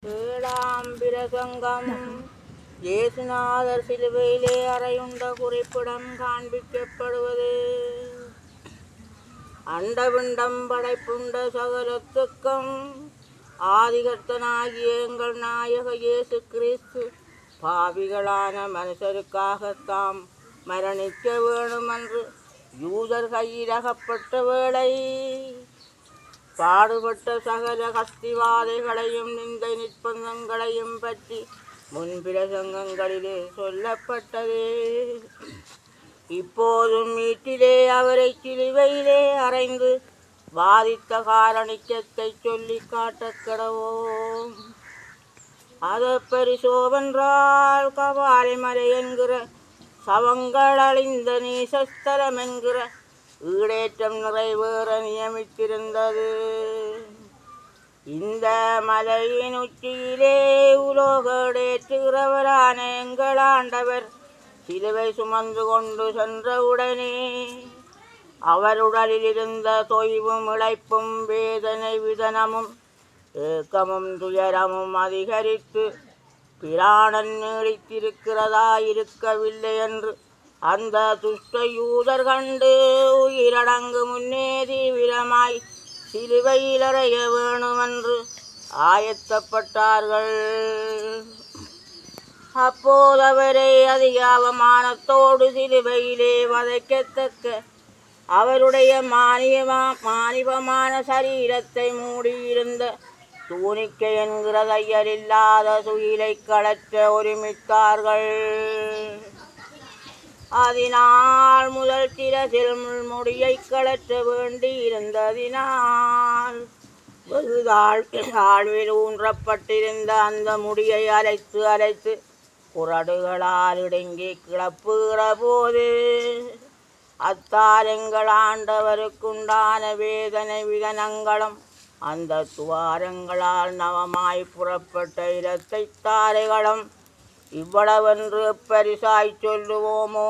ஏழாம் பிரசங்கம். இயேசுநாதர் சிலுவையிலே அறையுண்ட குறிப்பிடம் காண்பிக்கப்படுவது. அண்டவிண்டம் படைப்புண்ட சகலத்துக்கும் ஆதிகர்த்தனாகிய எங்கள் நாயக இயேசு கிறிஸ்து பாவிகளான மனுஷருக்காகத்தாம் மரணிக்க வேணுமென்று யூதர் கையில் அகப்பட்ட வேளை பாடுபட்ட சகல கஸ்திவாதைகளையும் நிந்தை நிற்பந்தங்களையும் பற்றி முன்பிரசங்கங்களிலே சொல்லப்பட்டதே. இப்போதும் வீட்டிலே அவரை சிலுவையிலே அறைந்து வாதித்த காரணிக்கத்தை சொல்லி காட்டக் கடவோம். அது பரிசோவென்றால் கபாலிமலை என்கிற சவங்கள் அழிந்த நீசஸ்தலம் என்கிற ஈடேற்றம் நிறைவேற நியமித்திருந்தது. இந்த மலையின் உச்சியிலே உலோகேற்றுகிறவரான எங்கள் ஆண்டவர் சிலுவை சுமந்து கொண்டு சென்றவுடனே அவர் உடலில் இருந்த தொய்வும் இழைப்பும் வேதனை விதனமும் ஏக்கமும் துயரமும் அதிகரித்து பிராணன் நீடித்திருக்கிறதாயிருக்கவில்லை என்று அந்த துஷ்ட யூதர் கண்டு உயிரடங்கு முன்னே தீவிரமாய் சிலுவையில் அறைய வேணுமென்று ஆயத்தப்பட்டார்கள். அப்போது அவரை அதிக அவமானத்தோடு சிலுவையிலே வதைக்கத்தக்க அவருடைய மானிபமான சரீரத்தை மூடியிருந்த தூணிக்கை என்கிற தையலில்லாத சுயிலை கழற்ற ஒருமித்தார்கள். அதனால் முதல் சிரசில் முள்முடியை கழற்ற வேண்டியிருந்ததினால் வெகு தாழ்வில் ஊன்றப்பட்டிருந்த அந்த முடியை அரைத்து குறடுகளால் இடுங்கி கிளப்புகிற போது அத்தாரங்கள் ஆண்டவருக்குண்டான வேதனை விதனங்களும் அந்த துவாரங்களால் நவமாய் புறப்பட்ட இரத்தை தாரைகளும் இவ்வளவென்று பரிசாய் சொல்லுவோமோ?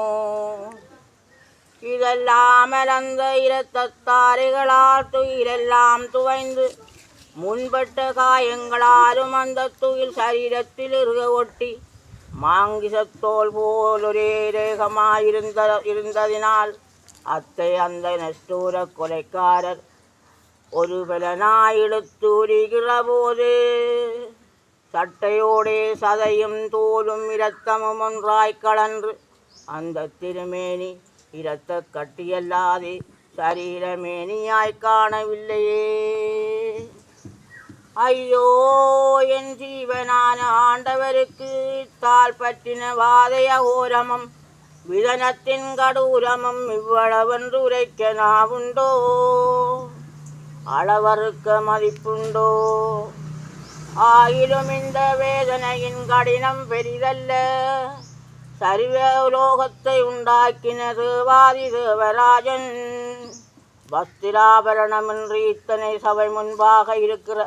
இதெல்லாம் அந்த இரத்தத்தாரைகளால் துயிலெல்லாம் துவைந்து முன்பட்ட காயங்களாலும் அந்த துயில் சரீரத்தில் இருக ஒட்டி மாங்கிசத்தோல் போல் ஒரே ரேகமாயிருந்ததினால் அத்தை அந்த நஷ்டூர கொலைக்காரர் ஒரு பலனாயிழுத்து உரிகிற போது சட்டையோடே சதையும் தோலும் இரத்தமும் ஒன்றாய் கலன்று அந்த திருமேனி இரத்த கட்டியல்லாதே சரீரமேனியாய் காணவில்லையே. ஐயோ, என் ஜீவனான ஆண்டவருக்கு தால் பற்றின வாதை அகோரமும் விதனத்தின் கடூரமும் இவ்வளவென்று உரைக்க நாவுண்டோ? அளவறுக்க மதிப்புண்டோ? ஆயிலும் இந்த வேதனையின் கடினம் பெரிதல்ல. சர்வ உலோகத்தை உண்டாக்கின தேவாதி தேவராஜன் வஸ்திராபரணமின்றி இத்தனை சபை முன்பாக இருக்கிற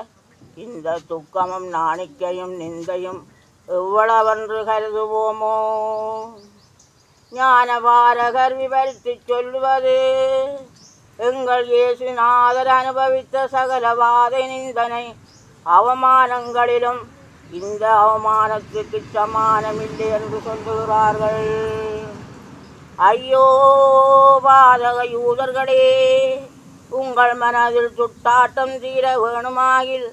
இந்த துக்கமும் நாணிக்கையும் நிந்தையும் எவ்வளவென்று கருதுவோமோ? ஞானபாரகர் விவரித்து சொல்லுவது, எங்கள் இயேசுநாதர் அனுபவித்த சகல வாதை நிந்தனை அவமானங்களிலும் இந்த அவமானத்துக்கு சமானமில்லை என்று சொல்லுகிறார்கள். ஐயோ பாதக யூதர்களே, உங்கள் மனதில் சுட்டாட்டம் தீர வேணுமாகில்